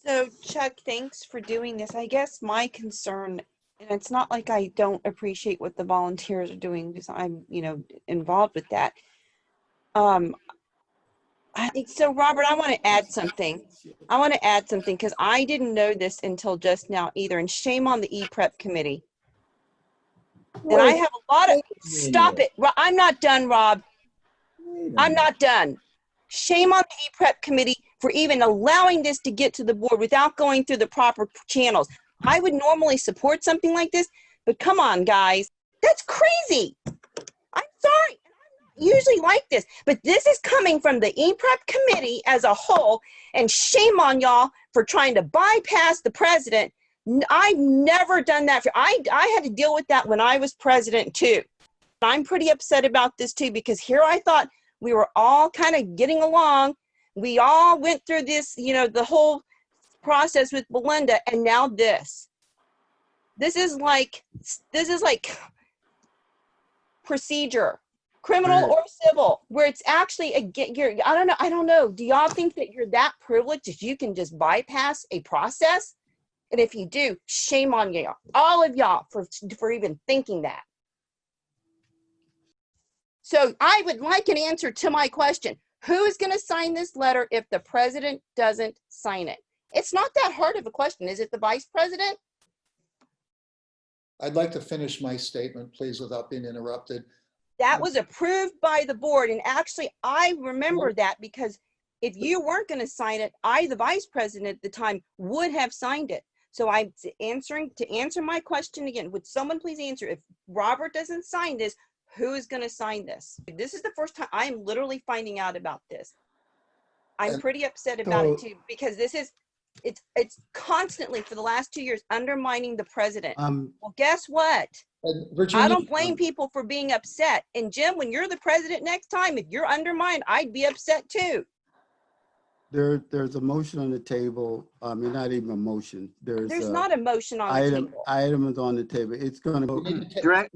So Chuck, thanks for doing this. I guess my concern, and it's not like I don't appreciate what the volunteers are doing because I'm, involved with that. Um, so Robert, I want to add something. Because I didn't know this until just now either, and shame on the E-Prep committee. And I have a lot of, stop it. I'm not done, Rob. I'm not done. Shame on the E-Prep committee for even allowing this to get to the board without going through the proper channels. I would normally support something like this, but come on, guys. That's crazy. I'm sorry. I'm not usually like this, but this is coming from the E-Prep committee as a whole, and shame on y'all for trying to bypass the president. I've never done that. I had to deal with that when I was president too. I'm pretty upset about this too, because here I thought we were all kind of getting along. We all went through this, the whole process with Belinda, and now this. This is like procedure, criminal or civil, where it's actually I don't know. Do y'all think that you're that privileged that you can just bypass a process? And if you do, shame on y'all, all of y'all, for even thinking that. So I would like an answer to my question. Who is going to sign this letter if the president doesn't sign it? It's not that hard of a question. Is it the vice president? I'd like to finish my statement, please, without being interrupted. That was approved by the board. And actually, I remember that, because if you weren't going to sign it, the vice president at the time, would have signed it. So I'm answering, to answer my question again, would someone please answer, if Robert doesn't sign this, who is going to sign this? This is the first time I am literally finding out about this. I'm pretty upset about it too, because this is, it's constantly for the last 2 years undermining the president. Well, guess what? Virginia, I don't blame people for being upset. And Jim, when you're the president next time, if you're undermined, I'd be upset too. There's a motion on the table. I mean, not even a motion. There's not a motion on the table. Item is on the table. It's going to go.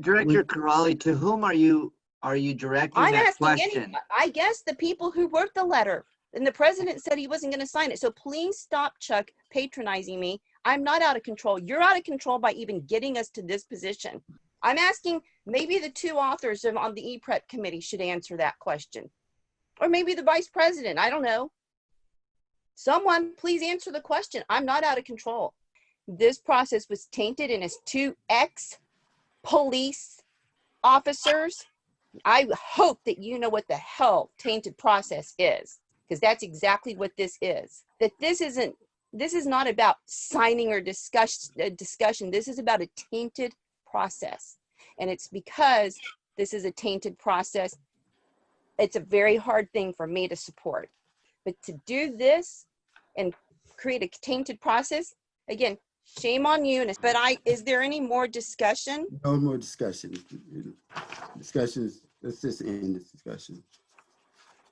Director Kiraly, to whom are you directing that question? I guess the people who wrote the letter. And the president said he wasn't going to sign it. So please stop, Chuck, patronizing me. I'm not out of control. You're out of control by even getting us to this position. I'm asking, maybe the two authors on the E-Prep committee should answer that question. Or maybe the vice president. I don't know. Someone please answer the question. I'm not out of control. This process was tainted, and as two ex-police officers, I hope that you know what the hell tainted process is, because that's exactly what this is. That this is not about signing or discussion. This is about a tainted process. And it's because this is a tainted process, it's a very hard thing for me to support. But to do this and create a tainted process, again, shame on you. But is there any more discussion? No more discussion. Discussions. Let's just end this discussion.